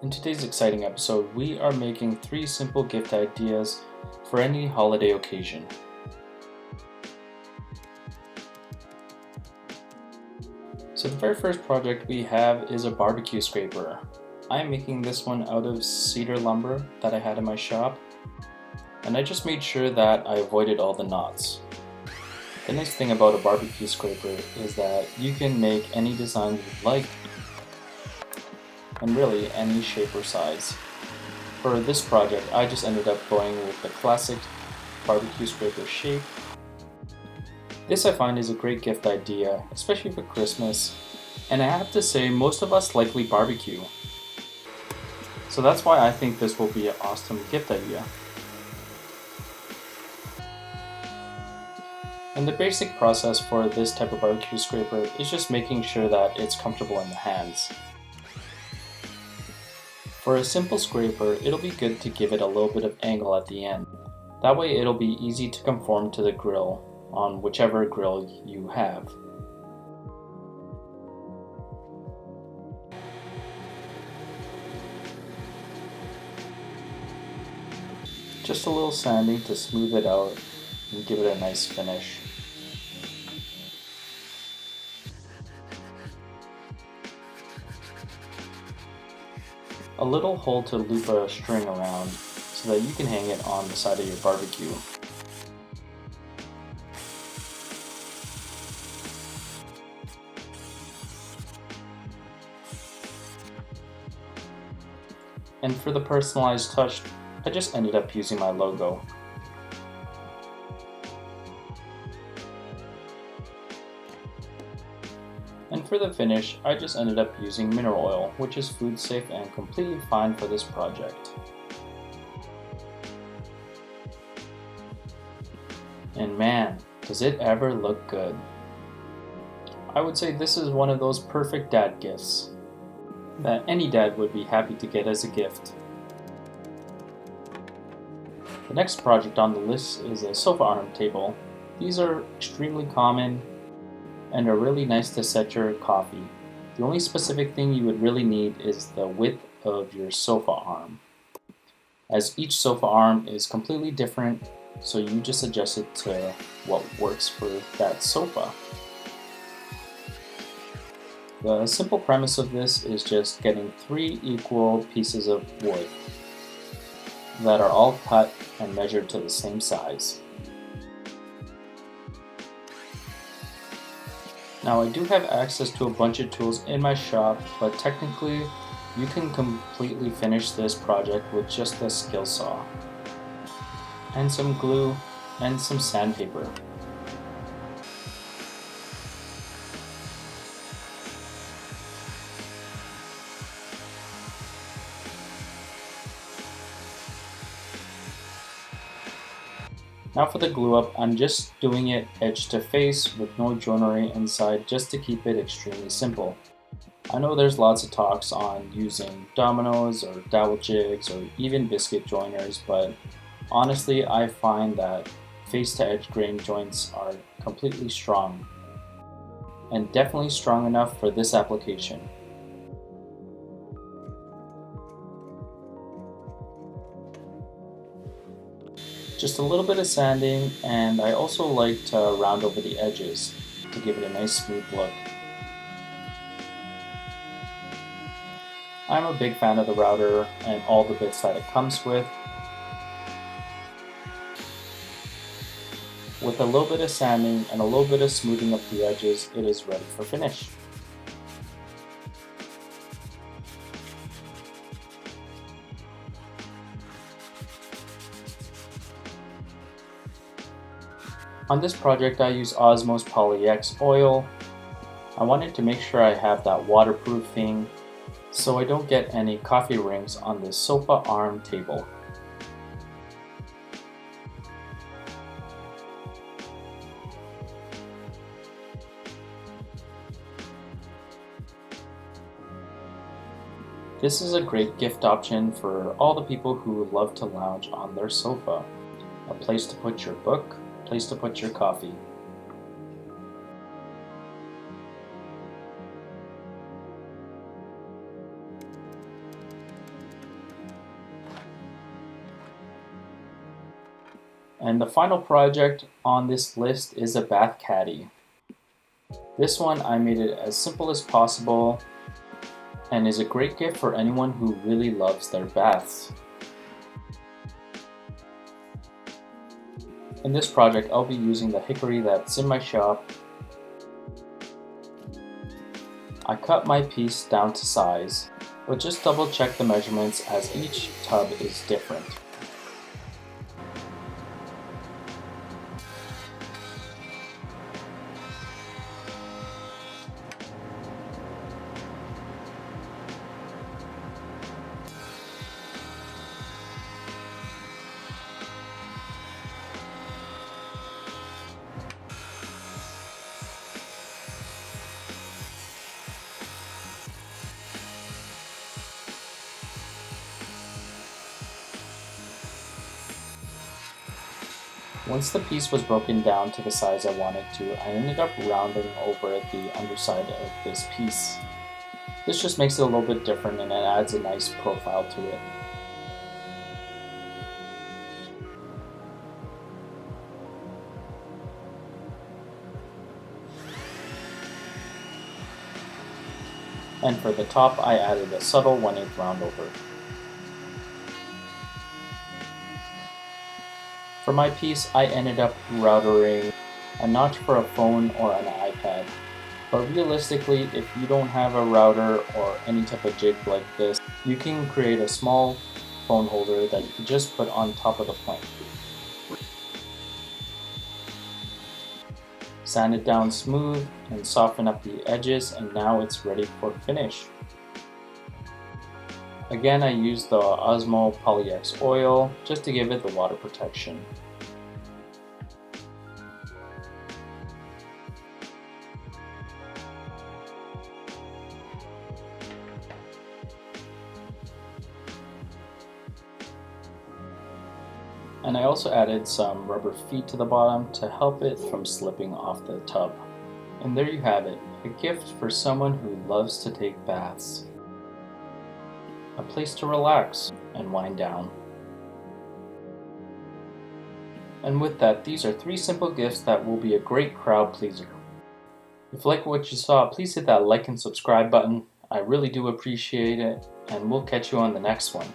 In today's exciting episode, we are making 3 simple gift ideas for any holiday occasion. So the very first project we have is a barbecue scraper. I am making this one out of cedar lumber that I had in my shop, and I just made sure that I avoided all the knots. The nice thing about a barbecue scraper is that you can make any design you'd like, and really any shape or size. For this project, I just ended up going with the classic barbecue scraper shape. This I find is a great gift idea, especially for Christmas, and I have to say most of us likely barbecue. So that's why I think this will be an awesome gift idea. And the basic process for this type of barbecue scraper is just making sure that it's comfortable in the hands. For a simple scraper, it'll be good to give it a little bit of angle at the end. That way it'll be easy to conform to the grill on whichever grill you have. Just a little sanding to smooth it out and give it a nice finish. A little hole to loop a string around so that you can hang it on the side of your barbecue. And for the personalized touch, I just ended up using my logo. And for the finish, I just ended up using mineral oil, which is food safe and completely fine for this project. And man, does it ever look good. I would say this is one of those perfect dad gifts that any dad would be happy to get as a gift. The next project on the list is a sofa arm table. These are extremely common and are really nice to set your coffee. The only specific thing you would really need is the width of your sofa arm, as each sofa arm is completely different, so you just adjust it to what works for that sofa. The simple premise of this is just getting 3 equal pieces of wood that are all cut and measured to the same size. Now I do have access to a bunch of tools in my shop, but technically you can completely finish this project with just a skill saw and some glue and some sandpaper. Now for the glue up, I'm just doing it edge to face with no joinery inside just to keep it extremely simple. I know there's lots of talks on using dominoes or dowel jigs or even biscuit joiners, but honestly I find that face to edge grain joints are completely strong and definitely strong enough for this application. Just a little bit of sanding, and I also like to round over the edges to give it a nice smooth look. I'm a big fan of the router and all the bits that it comes with. With a little bit of sanding and a little bit of smoothing up the edges, it is ready for finish. On this project I use Osmos Poly-X oil. I wanted to make sure I have that waterproofing so I don't get any coffee rings on this sofa arm table. This is a great gift option for all the people who love to lounge on their sofa. A place to put your book, a place to put your coffee. And the final project on this list is a bath caddy. This one I made it as simple as possible and is a great gift for anyone who really loves their baths. In this project, I'll be using the hickory that's in my shop. I cut my piece down to size, but just double check the measurements as each tub is different. Once the piece was broken down to the size I wanted to, I ended up rounding over the underside of this piece. This just makes it a little bit different and it adds a nice profile to it. And for the top, I added a subtle 1/8 round over. For my piece, I ended up routering a notch for a phone or an iPad. But realistically, if you don't have a router or any type of jig like this, you can create a small phone holder that you can just put on top of the plank. Sand it down smooth and soften up the edges, and now it's ready for finish. Again, I used the Osmo Poly-X oil just to give it the water protection. And I also added some rubber feet to the bottom to help it from slipping off the tub. And there you have it, a gift for someone who loves to take baths. A place to relax and wind down. And with that, these are 3 simple gifts that will be a great crowd pleaser. If you like what you saw, please hit that like and subscribe button. I really do appreciate it, and we'll catch you on the next one.